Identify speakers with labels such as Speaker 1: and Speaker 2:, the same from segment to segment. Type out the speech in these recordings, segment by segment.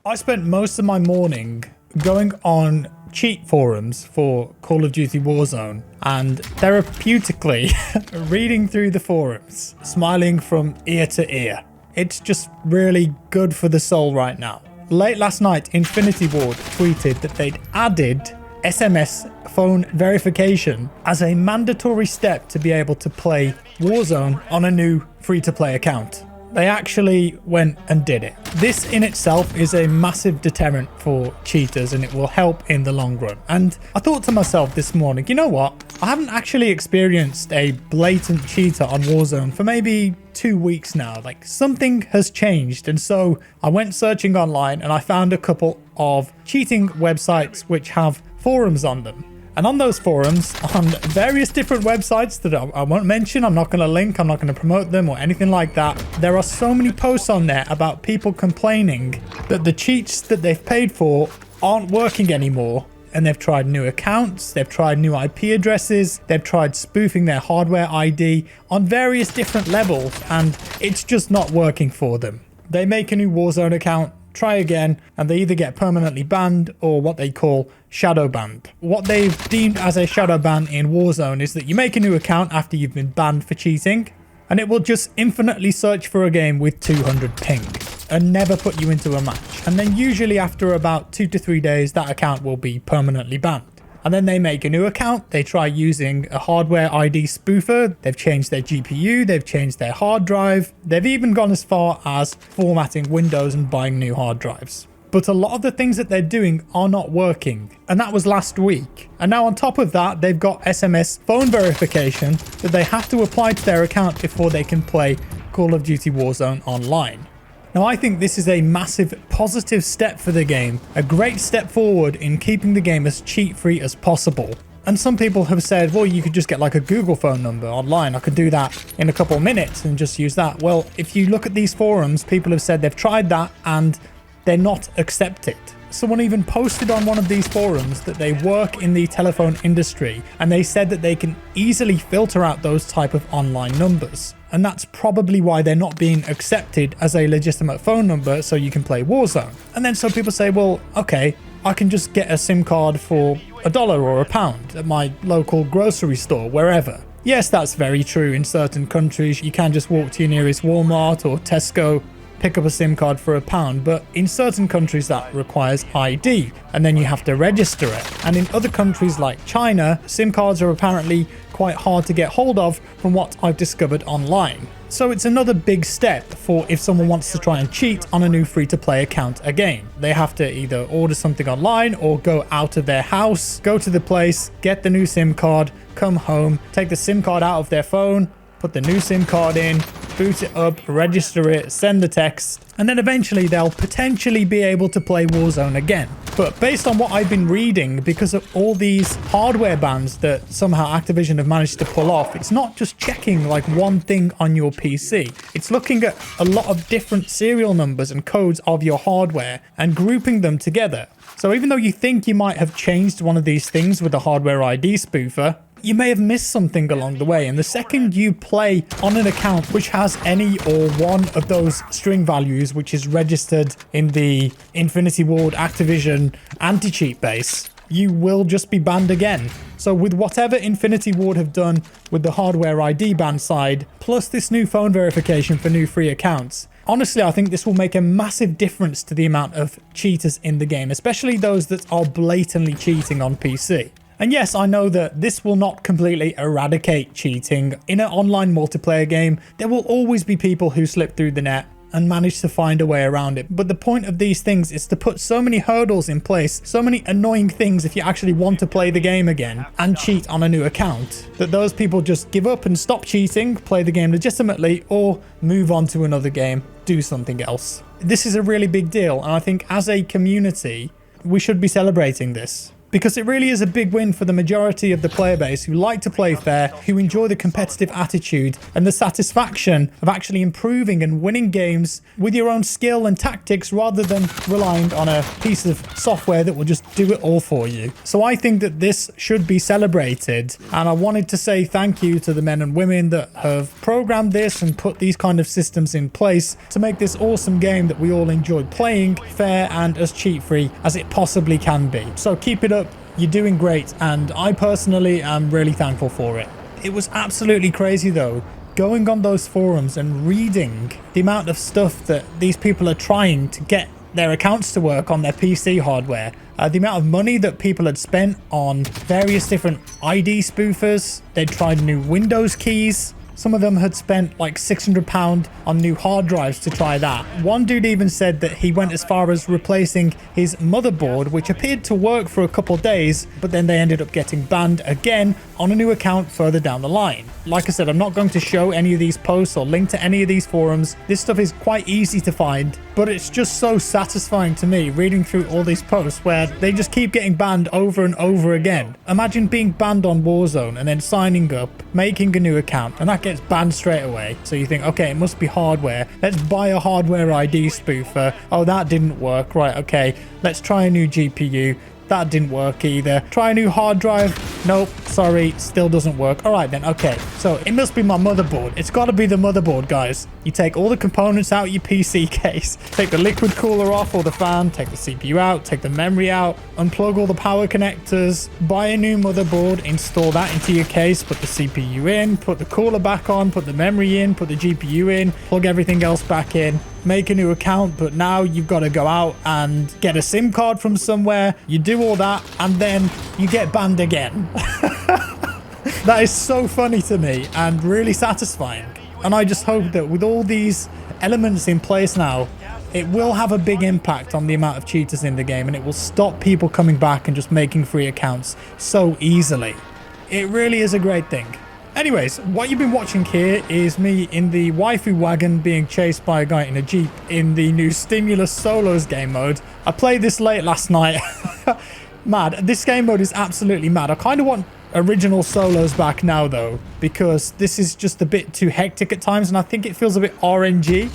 Speaker 1: I spent most of my morning going on cheat forums for Call of Duty Warzone and therapeutically reading through the forums, smiling from ear to ear. It's just really good for the soul right now. Late last night, Infinity Ward tweeted that they'd added SMS phone verification as a mandatory step to be able to play Warzone on a new free-to-play account. They actually went and did it. This in itself is a massive deterrent for cheaters and it will help in the long run. And I thought to myself this morning, you know what? I haven't actually experienced a blatant cheater on Warzone for maybe 2 weeks now. Like, something has changed. And so I went searching online and I found a couple of cheating websites which have forums on them. And on those forums, on various different websites that I won't mention, I'm not going to link, I'm not going to promote them or anything like that, there are so many posts on there about people complaining that the cheats that they've paid for aren't working anymore. And they've tried new accounts, they've tried new IP addresses, they've tried spoofing their hardware ID on various different levels, and it's just not working for them. They make a new Warzone account, try again, and they either get permanently banned or what they call shadow banned. What they've deemed as a shadow ban in Warzone is that you make a new account after you've been banned for cheating, and it will just infinitely search for a game with 200 ping and never put you into a match. And then usually after about 2 to 3 days, that account will be permanently banned. And then they make a new account, they try using a hardware ID spoofer, they've changed their GPU, they've changed their hard drive, they've even gone as far as formatting Windows and buying new hard drives. But a lot of the things that they're doing are not working, and that was last week. And now on top of that, they've got SMS phone verification that they have to apply to their account before they can play Call of Duty Warzone online. Now, I think this is a massive positive step for the game, a great step forward in keeping the game as cheat-free as possible. And some people have said, well, you could just get like a Google phone number online. I could do that in a couple of minutes and just use that. Well, if you look at these forums, people have said they've tried that and they're not accepted. Someone even posted on one of these forums that they work in the telephone industry, and they said that they can easily filter out those type of online numbers. And that's probably why they're not being accepted as a legitimate phone number so you can play Warzone. And then some people say, well, okay, I can just get a SIM card for $1 or £1 at my local grocery store, wherever. Yes, that's very true. In certain countries, you can just walk to your nearest Walmart or Tesco, pick up a SIM card for £1, but in certain countries that requires ID, and then you have to register it. And in other countries like China, SIM cards are apparently quite hard to get hold of from what I've discovered online. So it's another big step for if someone wants to try and cheat on a new free-to-play account again. They have to either order something online or go out of their house, go to the place, get the new SIM card, come home, take the SIM card out of their phone, put the new SIM card in, boot it up, register it, send the text, and then eventually they'll potentially be able to play Warzone again. But based on what I've been reading, because of all these hardware bans that somehow Activision have managed to pull off, it's not just checking like one thing on your PC. It's looking at a lot of different serial numbers and codes of your hardware and grouping them together. So even though you think you might have changed one of these things with a hardware ID spoofer, you may have missed something along the way, and the second you play on an account which has any or one of those string values which is registered in the Infinity Ward Activision anti-cheat base, you will just be banned again. So with whatever Infinity Ward have done with the hardware ID ban side, plus this new phone verification for new free accounts, honestly, I think this will make a massive difference to the amount of cheaters in the game, especially those that are blatantly cheating on PC. And yes, I know that this will not completely eradicate cheating. In an online multiplayer game, there will always be people who slip through the net and manage to find a way around it. But the point of these things is to put so many hurdles in place, so many annoying things if you actually want to play the game again and cheat on a new account, that those people just give up and stop cheating, play the game legitimately, or move on to another game, do something else. This is a really big deal, and I think as a community, we should be celebrating this. because it really is a big win for the majority of the player base who like to play fair, who enjoy the competitive attitude and the satisfaction of actually improving and winning games with your own skill and tactics rather than relying on a piece of software that will just do it all for you. So I think that this should be celebrated, and I wanted to say thank you to the men and women that have programmed this and put these kind of systems in place to make this awesome game that we all enjoy playing fair and as cheat free as it possibly can be. So keep it up, you're doing great, and I personally am really thankful for it. It was absolutely crazy though, going on those forums and reading the amount of stuff that these people are trying to get their accounts to work on their PC hardware. The amount of money that people had spent on various different ID spoofers. They'd tried new Windows keys. Some of them had spent like £600 on new hard drives to try that. One dude even said that he went as far as replacing his motherboard, which appeared to work for a couple days, but then they ended up getting banned again on a new account further down the line. Like I said, I'm not going to show any of these posts or link to any of these forums. This stuff is quite easy to find, but it's just so satisfying to me reading through all these posts where they just keep getting banned over and over again. Imagine being banned on Warzone and then signing up, making a new account, and that gets banned straight away. So you think, okay, it must be hardware. Let's buy a hardware ID spoofer. Oh, that didn't work. Right, okay. Let's try a new GPU. That didn't work either. Try a new hard drive. Nope, sorry, still doesn't work. All right then, okay. So it must be my motherboard. It's got to be the motherboard, guys. You take all the components out of your PC case, take the liquid cooler off or the fan, take the CPU out, take the memory out, unplug all the power connectors, buy a new motherboard, install that into your case, put the CPU in, put the cooler back on, put the memory in, put the GPU in, plug everything else back in, make a new account. But now you've got to go out and get a SIM card from somewhere. You do all that and then you get banned again. That is so funny to me and really satisfying. And I just hope that with all these elements in place now, it will have a big impact on the amount of cheaters in the game, and it will stop people coming back and just making free accounts so easily. It really is a great thing. Anyways, what you've been watching here is me in the waifu wagon being chased by a guy in a jeep in the new Stimulus Solos game mode. I played this late last night. Mad. This game mode is absolutely mad. I kind of want original Solos back now though, because this is just a bit too hectic at times, and I think it feels a bit RNG.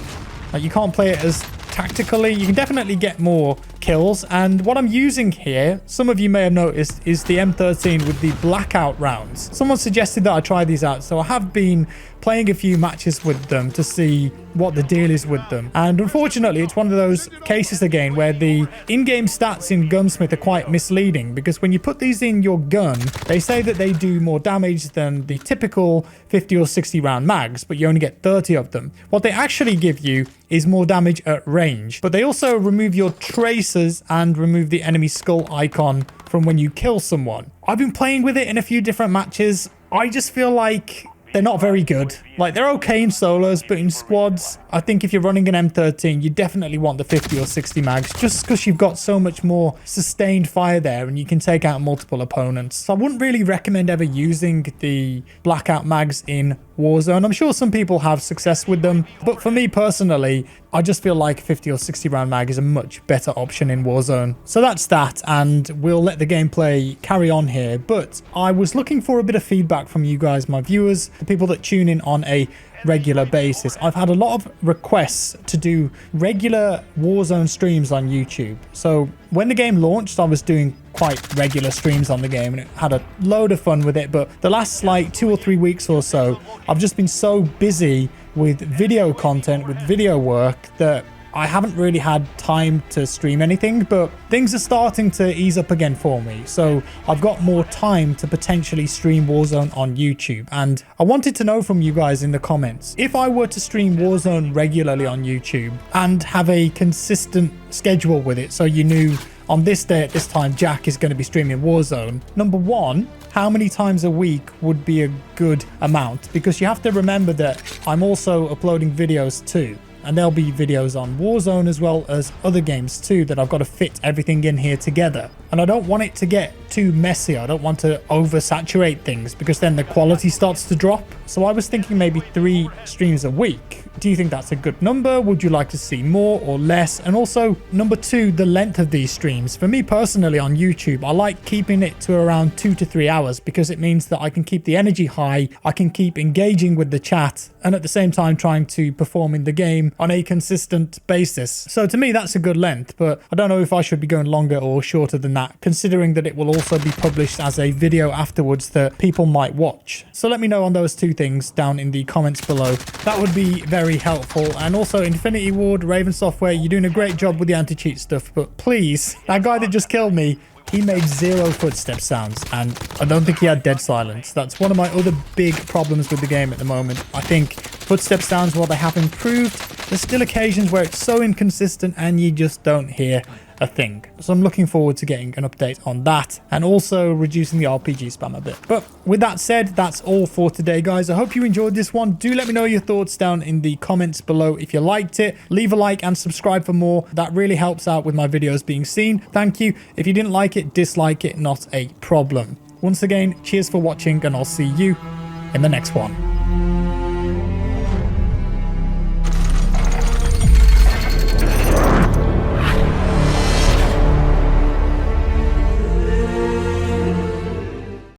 Speaker 1: Like, you can't play it as tactically. You can definitely get more kills, and what I'm using here, some of you may have noticed, is the M13 with the blackout rounds. Someone suggested that I try these out, so I have been playing a few matches with them to see what the deal is with them. And unfortunately, it's one of those cases again where the in-game stats in Gunsmith are quite misleading, because when you put these in your gun, they say that they do more damage than the typical 50 or 60 round mags, but you only get 30 of them. What they actually give you is more damage at range, but they also remove your tracers and remove the enemy skull icon from when you kill someone. I've been playing with it in a few different matches. I just feel like they're not very good. Like, they're okay in solos, but in squads, I think if you're running an M13, you definitely want the 50 or 60 mags, just because you've got so much more sustained fire there and you can take out multiple opponents. So I wouldn't really recommend ever using the blackout mags in Warzone. I'm sure some people have success with them, but for me personally, I just feel like 50 or 60 round mag is a much better option in Warzone. So that's that, and we'll let the gameplay carry on here. But I was looking for a bit of feedback from you guys, my viewers, the people that tune in on a regular basis. I've had a lot of requests to do regular Warzone streams on YouTube. So when the game launched, I was doing quite regular streams on the game and it had a load of fun with it. But the last like 2 or 3 weeks or so, I've just been so busy with video content, with video work, that I haven't really had time to stream anything, but things are starting to ease up again for me. So I've got more time to potentially stream Warzone on YouTube. And I wanted to know from you guys in the comments, if I were to stream Warzone regularly on YouTube and have a consistent schedule with it, so you knew on this day at this time Jack is going to be streaming Warzone, number one, how many times a week would be a good amount? Because you have to remember that I'm also uploading videos too. And there'll be videos on Warzone as well as other games too that I've got to fit everything in here together. And I don't want it to get too messy. I don't want to oversaturate things because then the quality starts to drop. So I was thinking maybe 3 streams a week. Do you think that's a good number? Would you like to see more or less? And also, number 2, the length of these streams. For me personally on YouTube, I like keeping it to around 2 to 3 hours because it means that I can keep the energy high, I can keep engaging with the chat, and at the same time trying to perform in the game on a consistent basis. So to me, that's a good length, but I don't know if I should be going longer or shorter than that, considering that it will also be published as a video afterwards that people might watch. So let me know on those 2 things down in the comments below. That would be very helpful. And also, Infinity Ward, Raven Software, you're doing a great job with the anti-cheat stuff, but please, that guy that just killed me, he made 0 footstep sounds, and I don't think he had dead silence. That's one of my other big problems with the game at the moment. I think footstep sounds, while they have improved, there's still occasions where it's so inconsistent and you just don't hear a thing. So I'm looking forward to getting an update on that and also reducing the RPG spam a bit. But with that said, that's all for today, guys. I hope you enjoyed this one. Do let me know your thoughts down in the comments below if you liked it. Leave a like and subscribe for more. That really helps out with my videos being seen. Thank you. If you didn't like it, dislike it, not a problem. Once again, cheers for watching, and I'll see you in the next one.